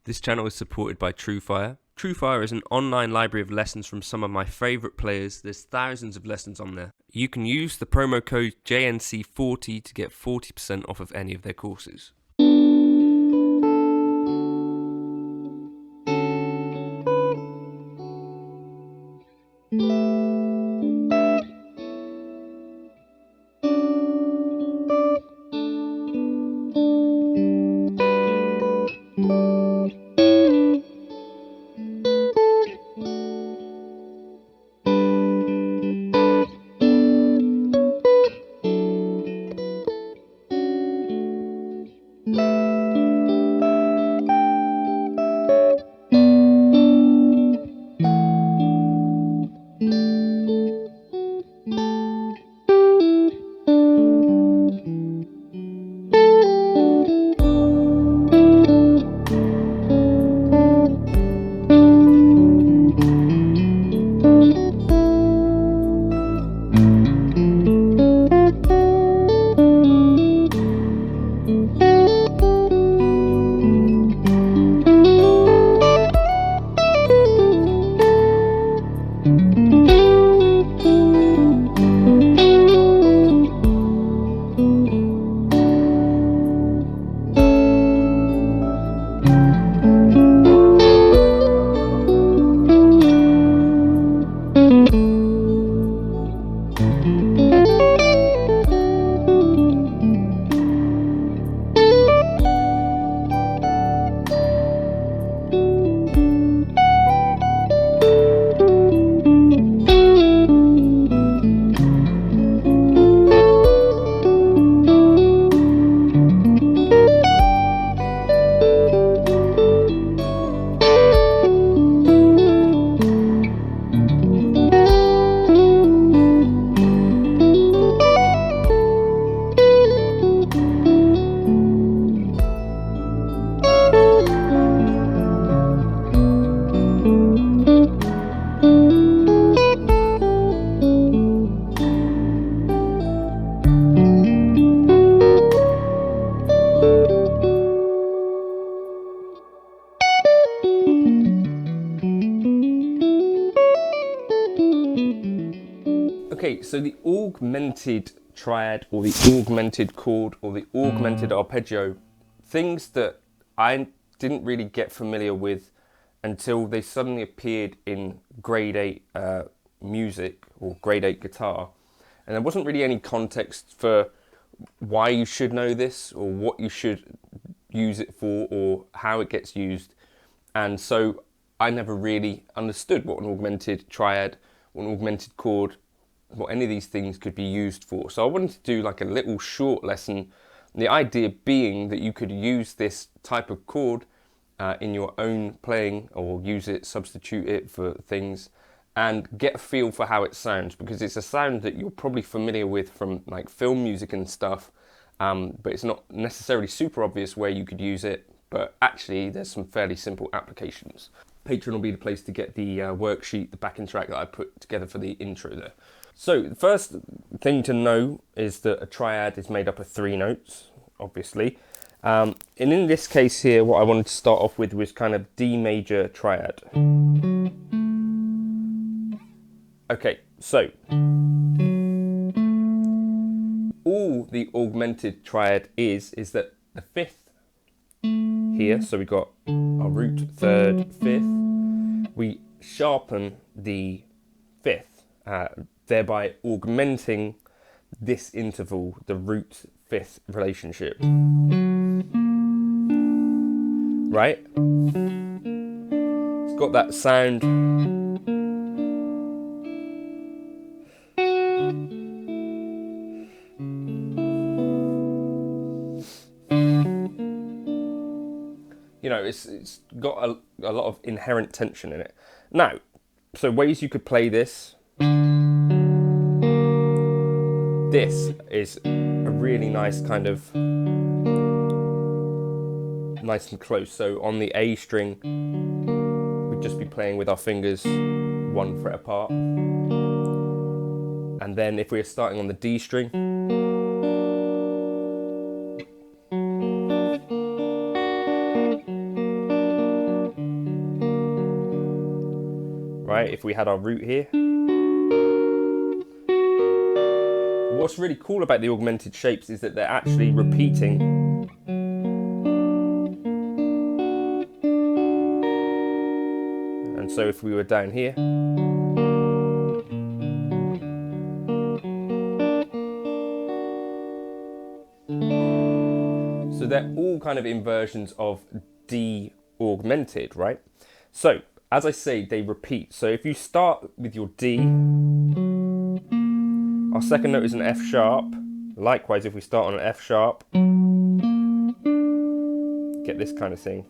This channel is supported by TrueFire. TrueFire is an online library of lessons from some of my favourite players. There's thousands of lessons on there. You can use the promo code JNC40 to get 40% off of any of their courses. Okay, so the augmented triad or the augmented chord or the augmented arpeggio, things that I didn't really get familiar with until they suddenly appeared in grade 8 music or grade 8 guitar. And there wasn't really any context for why you should know this or what you should use it for or how it gets used. And so I never really understood what an augmented triad or an augmented chord, what any of these things could be used for. So I wanted to do like a little short lesson. The idea being that you could use this type of chord in your own playing or use it, substitute it for things and get a feel for how it sounds, because it's a sound that you're probably familiar with from like film music and stuff, but it's not necessarily super obvious where you could use it, but actually there's some fairly simple applications. Patreon will be the place to get the worksheet, the backing track that I put together for the intro there. So the first thing to know is that a triad is made up of 3 notes, obviously. And in this case here, what I wanted to start off with was kind of D major triad. Okay, so all the augmented triad is that the 5th here, so we've got our root, 3rd, 5th, we sharpen the 5th, thereby augmenting this interval, the root 5th relationship. Right? It's got that sound. You know, it's got a lot of inherent tension in it. Now, so ways you could play this. This is a really nice kind of nice and close. So on the A string, we'd just be playing with our fingers 1 fret apart. And then if we're starting on the D string, right? If we had our root here. What's really cool about the augmented shapes is that they're actually repeating. And so if we were down here, so they're all kind of inversions of D augmented, right? So as I say, they repeat. So if you start with your D, our second note is an F sharp. Likewise, if we start on an F sharp, get this kind of thing.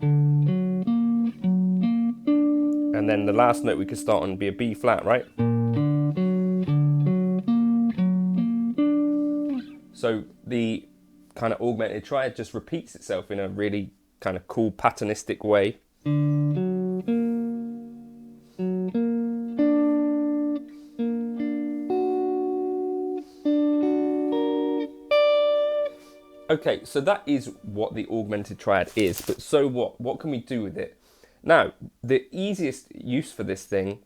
And then the last note we could start on would be a B flat, right? So the kind of augmented triad just repeats itself in a really kind of cool patternistic way. Okay, so that is what the augmented triad is, but so what? What can we do with it? Now, the easiest use for this thing,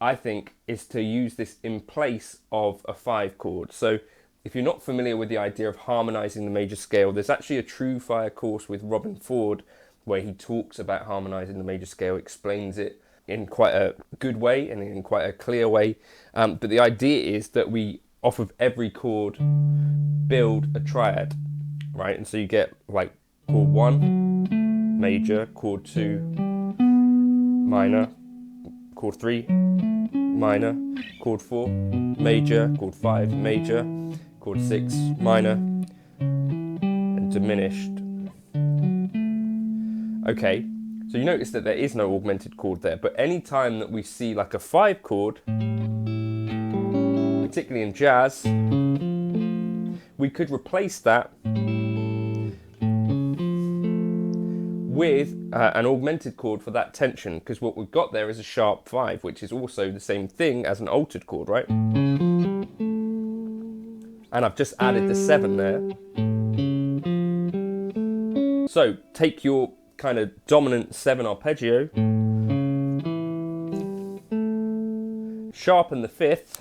I think, is to use this in place of a 5 chord. So if you're not familiar with the idea of harmonizing the major scale, there's actually a True Fire course with Robin Ford where he talks about harmonizing the major scale, explains it in quite a good way and in quite a clear way. But the idea is that we, off of every chord, build a triad, right? And so you get like chord 1, major, chord 2, minor, chord 3, minor, chord 4, major, chord 5, major, chord 6, minor, and diminished. Okay, so you notice that there is no augmented chord there, but any time that we see like a 5 chord, particularly in jazz, we could replace that with an augmented chord for that tension, because what we've got there is a sharp 5, which is also the same thing as an altered chord, right? And I've just added the 7 there. So take your kind of dominant 7 arpeggio, sharpen the 5th,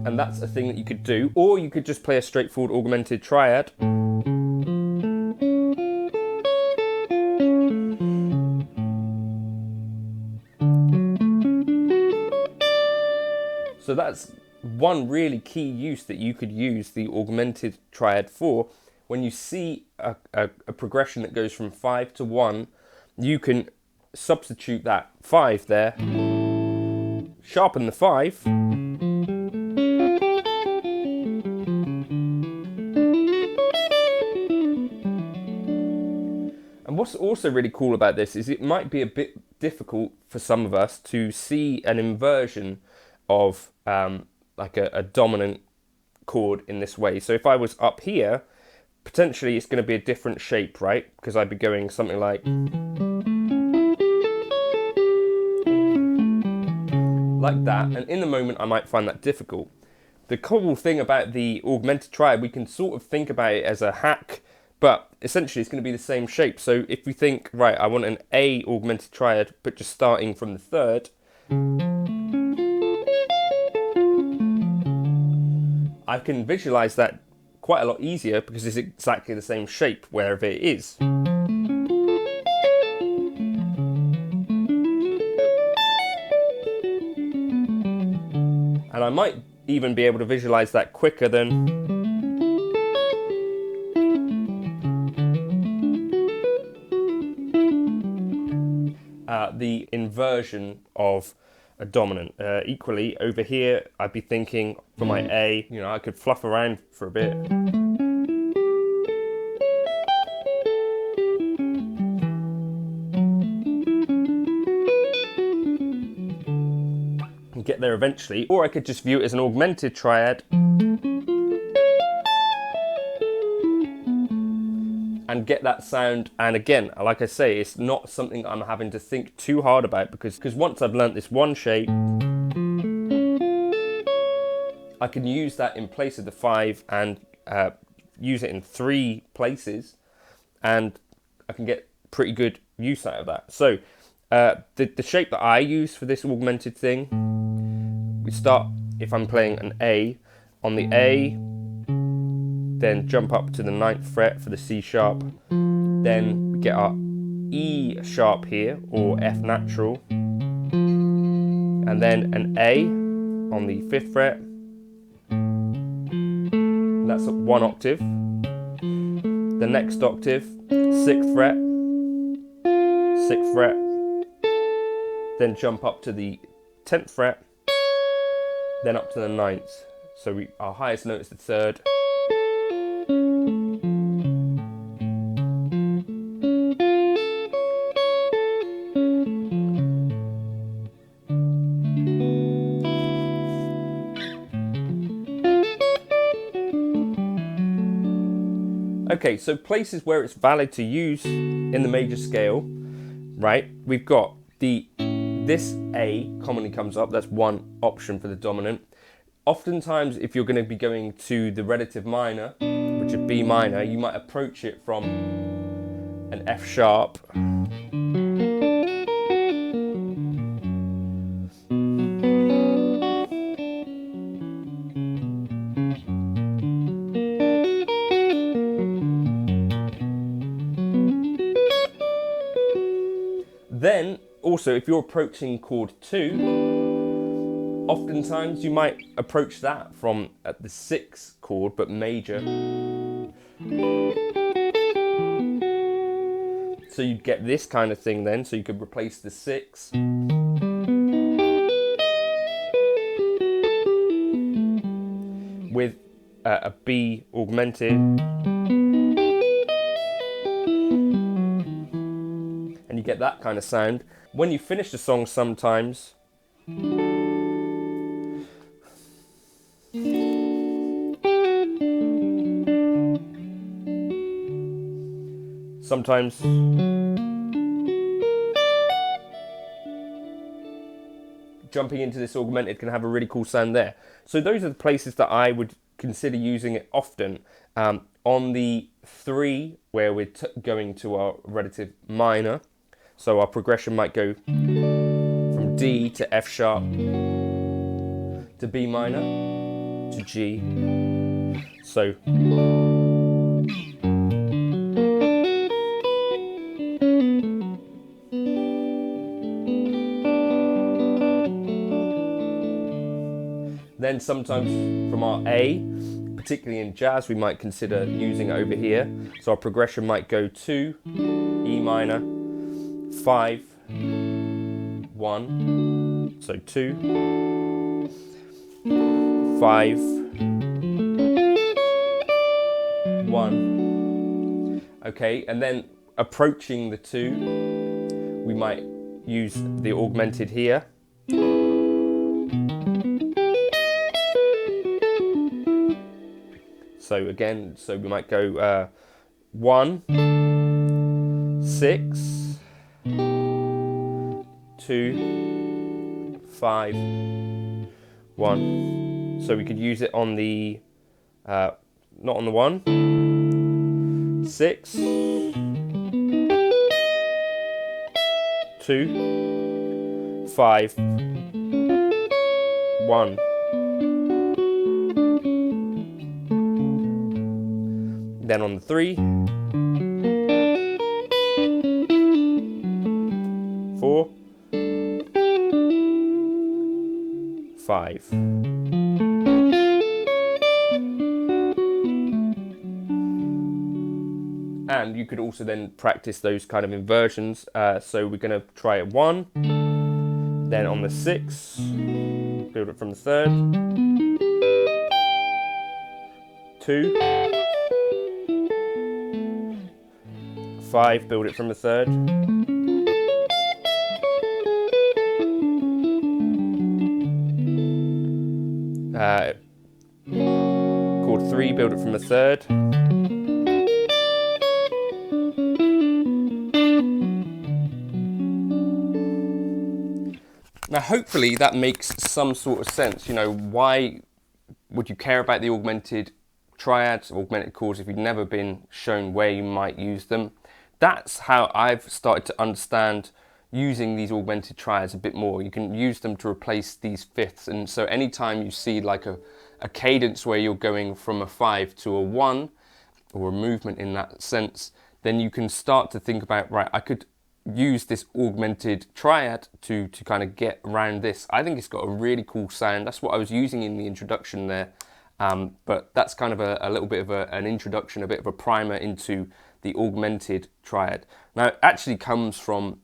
and that's a thing that you could do, or you could just play a straightforward augmented triad. So that's one really key use that you could use the augmented triad for. When you see a progression that goes from 5 to 1, you can substitute that 5 there, sharpen the 5, and what's also really cool about this is it might be a bit difficult for some of us to see an inversion of like a dominant chord in this way. So if I was up here, potentially it's going to be a different shape, right? Because I'd be going something like that, and in the moment I might find that difficult. The cool thing about the augmented triad, we can sort of think about it as a hack, but essentially it's going to be the same shape. So if we think, right, I want an A augmented triad, but just starting from the 3rd, I can visualize that quite a lot easier because it's exactly the same shape wherever it is. And I might even be able to visualize that quicker than the inversion of a dominant. Equally, over here, I'd be thinking for my A, you know, I could fluff around for a bit. And get there eventually, or I could just view it as an augmented triad and get that sound. And again, like I say, it's not something I'm having to think too hard about, because once I've learnt this one shape, I can use that in place of the 5 and use it in 3 places, and I can get pretty good use out of that. So the shape that I use for this augmented thing, we start, if I'm playing an A, on the A, then jump up to the 9th fret for the C sharp, then we get our E sharp here, or F natural, and then an A on the 5th fret, that's at 1 octave. The next octave, 6th fret, 6th fret, then jump up to the 10th fret, then up to the 9th. So our highest note is the 3rd. Okay, so places where it's valid to use in the major scale, right? We've got this A commonly comes up, that's one option for the dominant. Oftentimes, if you're going to be going to the relative minor, which is B minor, you might approach it from an F sharp. Then, also, if you're approaching chord 2, oftentimes you might approach that from at the 6th chord, but major. So you'd get this kind of thing then, so you could replace the 6 with a B augmented. And you get that kind of sound. When you finish the song sometimes, jumping into this augmented can have a really cool sound there. So those are the places that I would consider using it often. On the 3, where we're going to our relative minor, so our progression might go from D to F sharp to B minor to G. So then sometimes from our A, particularly in jazz, we might consider using it over here. So our progression might go to E minor, 5, 1, so 2, 5, 1. Okay, and then approaching the 2, we might use the augmented here. So again, so we might go 1, 6, 2, 5, 1. So we could use it on the, not on the 1, 6, 2, 5, 1. Then on the 3, 4, 5. And you could also then practice those kind of inversions. So we're going to try it 1, then on the 6, build it from the 3rd, 2, 5, build it from the 3rd, chord 3, build it from the 3rd, now hopefully that makes some sort of sense, you know, why would you care about the augmented triads, augmented chords, if you'd never been shown where you might use them? That's how I've started to understand using these augmented triads a bit more. You can use them to replace these fifths, and so anytime you see like a cadence where you're going from a 5 to a 1, or a movement in that sense, then you can start to think about, right, I could use this augmented triad to kind of get around this. I think it's got a really cool sound. That's what I was using in the introduction there. But that's kind of a little bit of an introduction, a bit of a primer into the augmented triad. Now, it actually comes from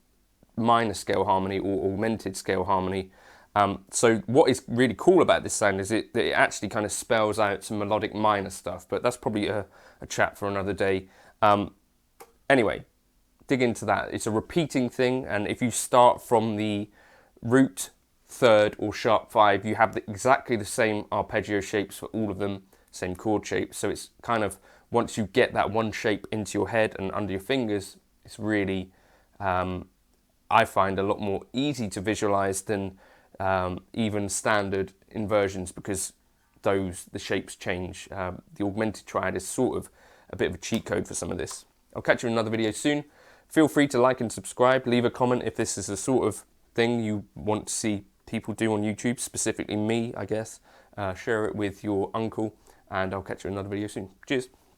minor scale harmony or augmented scale harmony. So what is really cool about this sound is that it actually kind of spells out some melodic minor stuff, but that's probably a chat for another day. Anyway, dig into that. It's a repeating thing, and if you start from the root third or sharp 5, you have exactly the same arpeggio shapes for all of them, same chord shapes. So it's kind of, once you get that one shape into your head and under your fingers, it's really, I find, a lot more easy to visualize than even standard inversions, because the shapes change. The augmented triad is sort of a bit of a cheat code for some of this. I'll catch you in another video soon. Feel free to like and subscribe. Leave a comment if this is the sort of thing you want to see people do on YouTube, specifically me, I guess. Share it with your uncle, and I'll catch you in another video soon. Cheers.